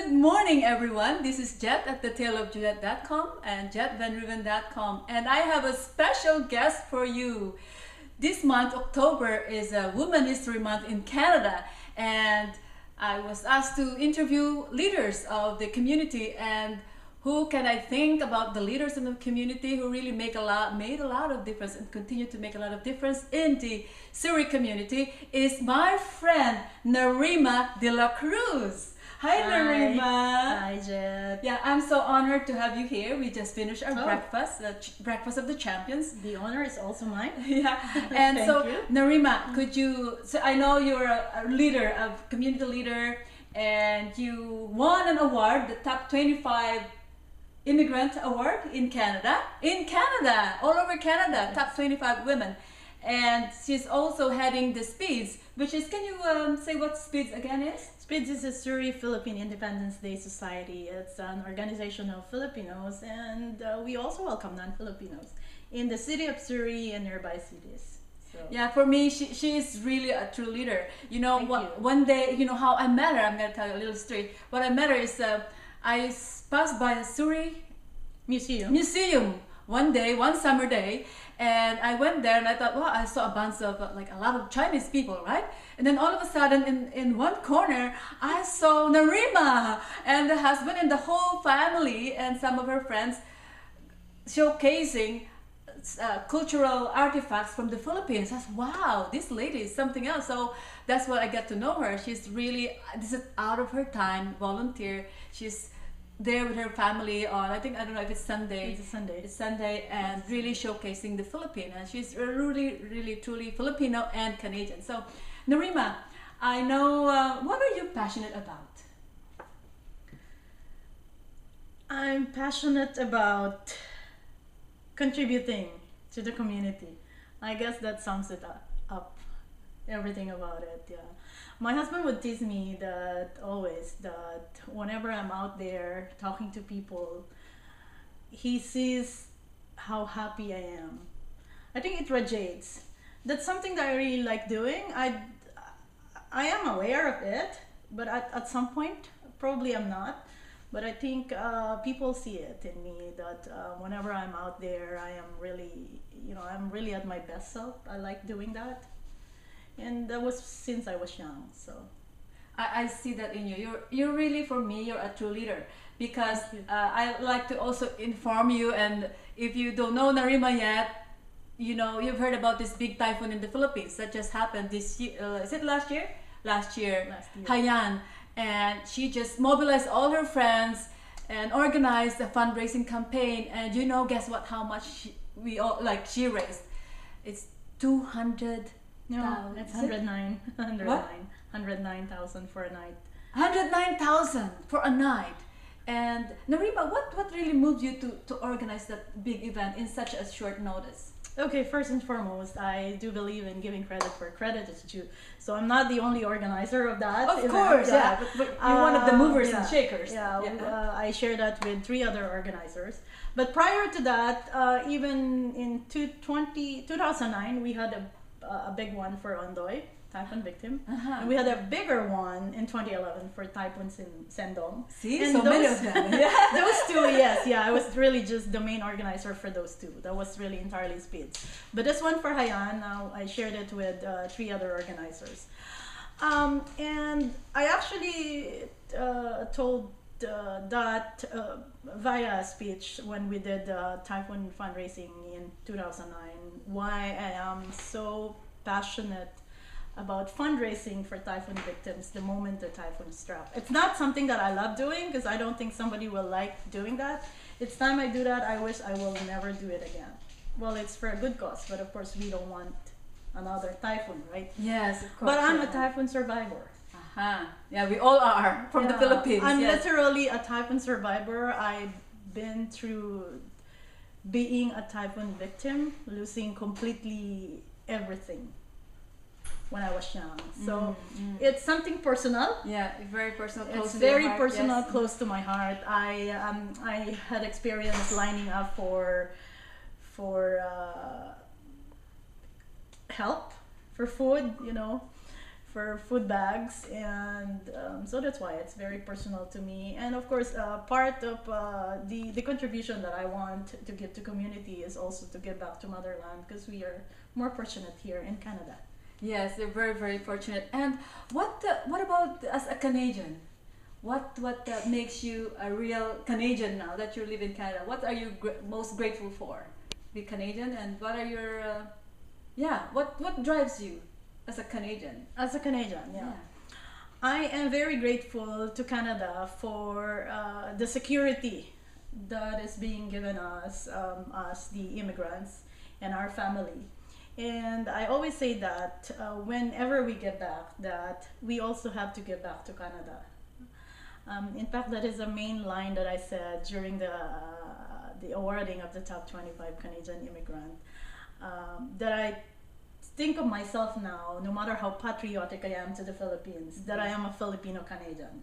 Good morning, everyone. This is Jhet at thetaleofjhet.com and jhetvanruyven.com, and I have a special guest for you. This month, October, is a Women History Month in Canada, and I was asked to interview leaders of the community. And who can I think about the leaders in the community who really made a lot of difference and continue to make a lot of difference in the Surrey community is my friend Narima de la Cruz. Hi, Narima. Hi, Jhet. Yeah, I'm so honored to have you here. We just finished our breakfast, breakfast of the champions. The honor is also mine. Yeah, and Thank so you. Narima, could you? So I know you're a leader, a community leader, and you won an award, the top 25 immigrant award in Canada. In Canada, all over Canada, top 25 women. And she's also heading the SPEEDS, which is, can you say what SPEEDS again is? SPEEDS is a Surrey Philippine Independence Day Society. It's an organization of Filipinos, and we also welcome non-Filipinos in the city of Surrey and nearby cities. So. Yeah, for me, she is really a true leader. You know, Thank you. One day, you know how I met her. I'm going to tell you a little story. What I met her is I passed by a Surrey museum one day, one summer day, and I went there and I thought, wow, I saw a bunch of like a lot of Chinese people, right? And then all of a sudden, in one corner, I saw Narima and the husband and the whole family and some of her friends showcasing cultural artifacts from the Philippines. I said, wow, this lady is something else. So that's what I got to know her. She's really, this is out of her time, volunteer. She's there with her family on, I don't know if it's Sunday. It's a Sunday. It's Sunday, and really showcasing the Filipino. She's really, really, truly Filipino and Canadian. So, Narima, I know, what are you passionate about? I'm passionate about contributing to the community. I guess that sums it up. Everything about it, yeah. My husband would tease me that whenever I'm out there talking to people, he sees how happy I am. I think it radiates. That's something that I really like doing. I am aware of it, but at some point, probably I'm not. But I think people see it in me that whenever I'm out there, I am really, I'm really at my best self. I like doing that. And that was since I was young, so. I see that in you. You're really, for me, you're a true leader. Because I like to also inform you, and if you don't know Narima yet, you've heard about this big typhoon in the Philippines that just happened this year. Is it last year? Last year. Haiyan. And she just mobilized all her friends and organized a fundraising campaign. And guess what? How much she raised? It's 200. No, it's 109. 109,000 for a night. 109,000 for a night. And Narima, what really moved you to organize that big event in such a short notice? Okay, first and foremost, I do believe in giving credit where credit is due. So I'm not the only organizer of that. Of course, yeah. But you're one of the movers and shakers. Yeah, I share that with 3 other organizers. But prior to that, even in 2009, we had a big one for Ondoy, typhoon victim. And we had a bigger one in 2011 for typhoon Sendong. See, and so many of them. Yeah. Those 2, yes, yeah. I was really just the main organizer for those 2. That was really entirely SPEEDS. But this one for Haiyan, now I shared it with 3 other organizers. And I actually told that via a speech when we did typhoon fundraising in 2009, why I am so passionate about fundraising for typhoon victims the moment the typhoon struck. It's not something that I love doing because I don't think somebody will like doing that. It's time I do that, I wish I will never do it again. Well, it's for a good cause, but of course we don't want another typhoon, right? Yes, of course. But I'm a typhoon survivor. Yeah, we all are from the Philippines. I'm literally a typhoon survivor. I've been through being a typhoon victim, losing completely everything when I was young. So it's something personal. Yeah, very personal. It's very personal, close to my heart. I had experience lining up for help, for food, for food bags, and so that's why it's very personal to me. And of course, part of the contribution that I want to give to community is also to give back to motherland, because we are more fortunate here in Canada. Yes, they're very, very fortunate. And what about as a Canadian? What makes you a real Canadian now that you live in Canada? What are you most grateful for? Be Canadian, and what are your what drives you as a Canadian? As a Canadian, yeah. I am very grateful to Canada for the security that is being given us as the immigrants and our family. And I always say that whenever we give back, that we also have to give back to Canada. In fact, that is the main line that I said during the awarding of the top 25 Canadian immigrant. That I think of myself now, no matter how patriotic I am to the Philippines, that I am a Filipino-Canadian.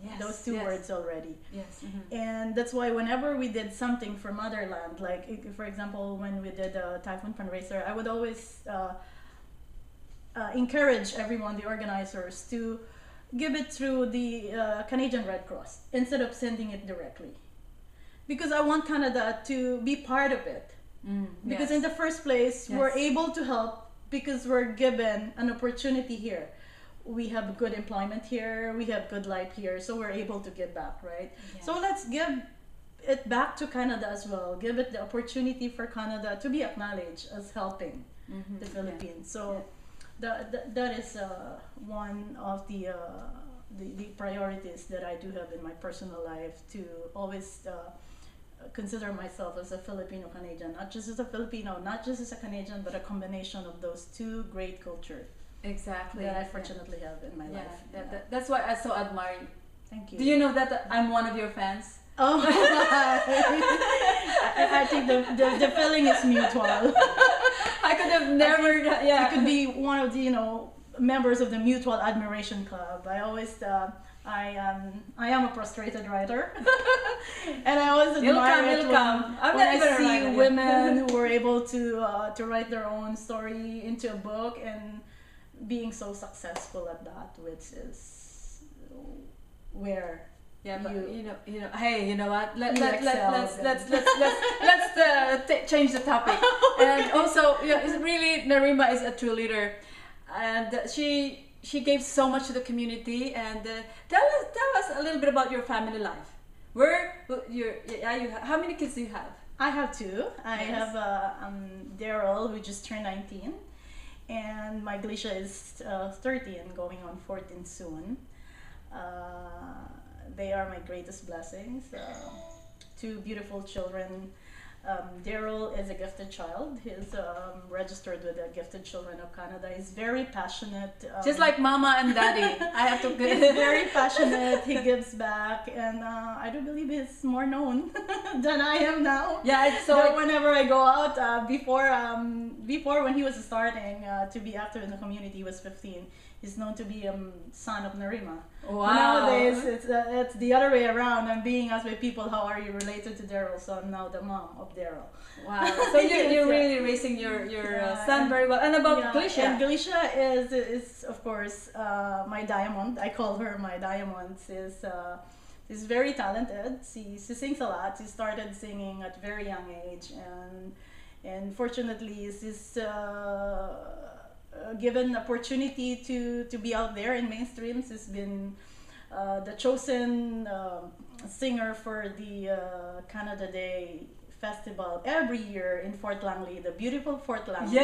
Yes, those two words already. Yes. And that's why whenever we did something for motherland, like for example when we did a typhoon fundraiser, I would always encourage everyone, the organizers, to give it through the Canadian Red Cross instead of sending it directly, because I want Canada to be part of it. Because in the first place, we're able to help because we're given an opportunity here. We have good employment here, we have good life here, so we're able to give back, right? So let's give it back to Canada as well. Give it the opportunity for Canada to be acknowledged as helping the Philippines. So that is one of the priorities that I do have in my personal life, to always consider myself as a Filipino-Canadian, not just as a Filipino, not just as a Canadian, but a combination of those two great cultures. Exactly. That I fortunately have in my life. That's why I so admire you. Thank you. Do you know that I'm one of your fans? Oh, I think the feeling is mutual. I could have never. I could be one of the members of the Mutual Admiration Club. I always I am a frustrated writer, and I always admire it when I see women who were able to write their own story into a book and being so successful at that, which is where hey, you know what? Let's change the topic. And also, it's really, Narima is a true leader, and she gave so much to the community. And tell us a little bit about your family life. How many kids do you have? I have two. I have Daryl, who just turned 19, and my Glisha is 13, going on 14 soon. They are my greatest blessings. Two beautiful children. Daryl is a gifted child. He's registered with the Gifted Children of Canada. He's very passionate. Just like Mama and Daddy. I have to. He's very passionate. He gives back, and I do believe he's more known than I am now. Yeah. So whenever I go out, before when he was starting to be active in the community, he was 15. He's known to be son of Narima. Wow. But nowadays, it's the other way around. I'm being asked by people, how are you related to Daryl? So I'm now the mom of Daryl. Wow. So you're really raising your son very well. And about Glisha? And Glisha is of course my diamond. I call her my diamond. She's very talented. She sings a lot. She started singing at a very young age, and fortunately she's given opportunity to be out there in mainstream. She's been the chosen singer for the Canada Day Festival every year in Fort Langley, the beautiful Fort Langley.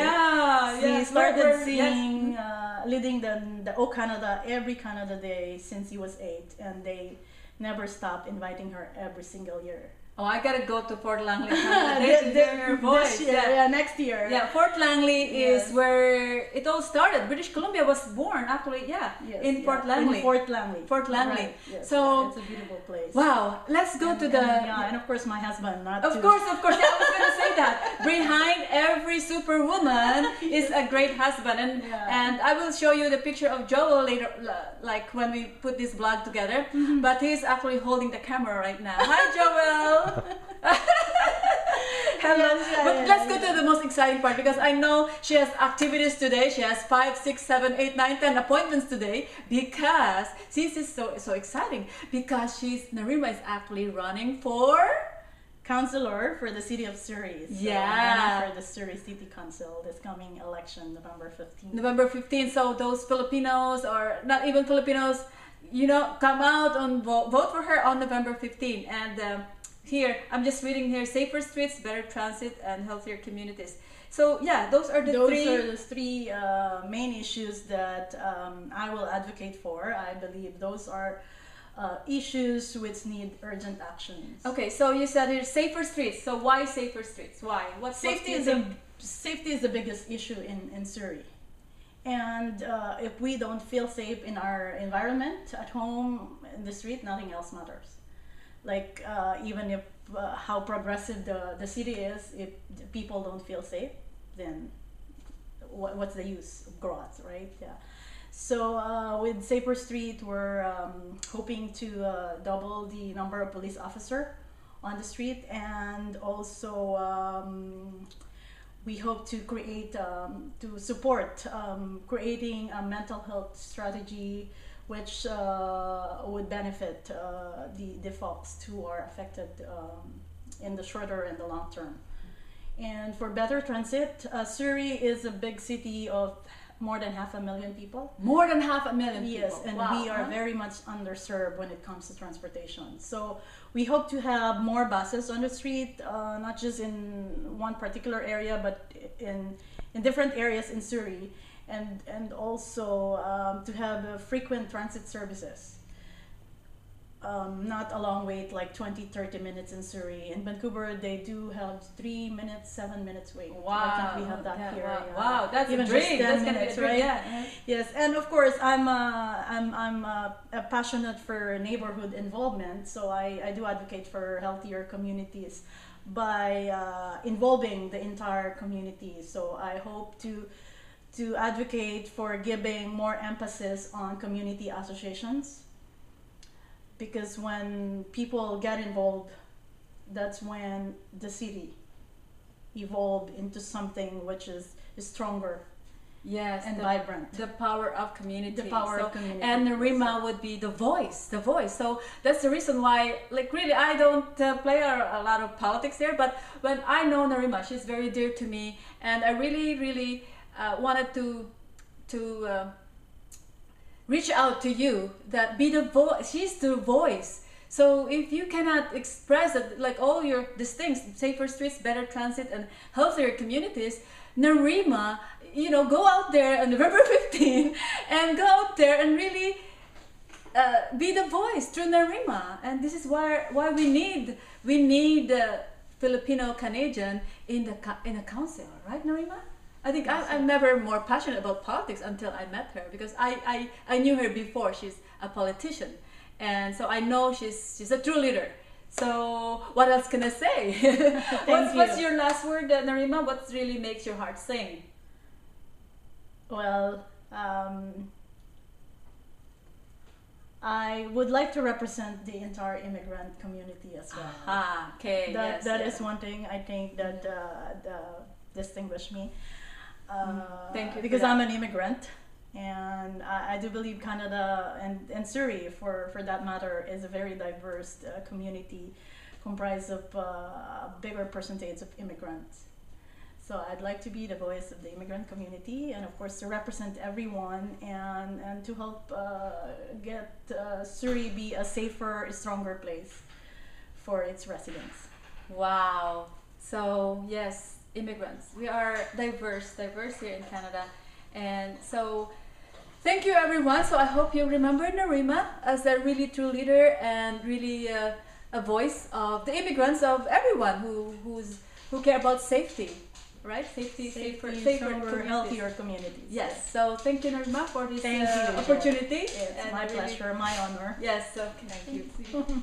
She started singing, leading the O Canada every Canada Day since he was 8, and they never stopped inviting her every single year. Oh, I gotta go to Fort Langley to hear her voice. This year, next year. Yeah, Fort Langley is where it all started. British Columbia was born, actually, in Fort Langley. In Fort Langley. Fort Langley. Right. Yes, so it's a beautiful place. Wow, let's go to the... and of course my husband. Of course, yeah, I was gonna say that. Behind every superwoman is a great husband. And I will show you the picture of Joel later, like when we put this vlog together. But he's actually holding the camera right now. Hi, Joel! Hello. Yes, yeah, But yeah, let's go yeah. to the most exciting part because I know she has activities today. She has 5, 6, 7, 8, 9, 10 appointments today because this is so exciting because Narima is actually running for Councillor for the city of Surrey. So Yeah. I'm running for the Surrey City Council this coming election, November 15th. November 15th. So those Filipinos or not even Filipinos, come out and vote for her on November 15th. And here, I'm just reading here: safer streets, better transit, and healthier communities. So yeah, those are the Those three. are the three main issues that I will advocate for. I believe those are issues which need urgent actions. Okay, so you said here safer streets. So why safer streets? Why? Safety is the biggest issue in Surrey. And if we don't feel safe in our environment, at home, in the street, nothing else matters. Like even if how progressive the city is, if the people don't feel safe, then what's the use of growth, right? Yeah. So with Safer Street, we're hoping to double the number of police officers on the street, and also we hope to create to support creating a mental health strategy which would benefit the folks who are affected in the shorter and the long term. And for better transit, Surrey is a big city of more than 500,000 people. More than 500,000 Yes, people. and Wow. we are very much underserved when it comes to transportation. So we hope to have more buses on the street, not just in one particular area, but in different areas in Surrey, and also to have frequent transit services. Not a long wait, like 20-30 minutes in Surrey. In Vancouver, they do have 3 minutes, 7 minutes wait. Wow. Why can't we have that Yeah, here? wow. Yeah. Wow, that's Even a dream. just 10 That's gonna be a minutes, dream. right? Yeah. Yes, and of course, I'm passionate for neighborhood involvement, so I do advocate for healthier communities by involving the entire community. So I hope to advocate for giving more emphasis on community associations, because when people get involved, that's when the city evolved into something which is stronger Yes, and vibrant. the power of community. The power of community. And Narima would be the voice. So that's the reason why, like, really, I don't play a lot of politics there. But when I know Narima, she's very dear to me, and I really, really wanted to reach out to you, that be the voice. She's the voice. So if you cannot express it, like all these things, safer streets, better transit, and healthier communities, Narima, go out there on November 15 and go out there and really be the voice through Narima. And this is why we need Filipino-Canadian in a council, right, Narima? I think I'm never more passionate about politics until I met her, because I knew her before. She's a politician, and so I know she's a true leader. So what else can I say? What's your last word, Narima? What really makes your heart sing? Well, I would like to represent the entire immigrant community as well. Ah, okay. That is one thing I think that distinguishes me. Thank you. Because I'm an immigrant, and I do believe Canada and Surrey, for that matter, is a very diverse community comprised of a bigger percentage of immigrants. So I'd like to be the voice of the immigrant community, and of course to represent everyone, and to help get Surrey be a safer, stronger place for its residents. Wow. So yes, immigrants. We are diverse here in Canada. And so thank you, everyone. So I hope you remember Narima as a really true leader, and really a voice of the immigrants, of everyone who care about safety, right? Safer, healthier communities. Yes. So thank you, Narima, for this Thank you, opportunity. It's my pleasure, my honor. Yes. Okay. Thank you.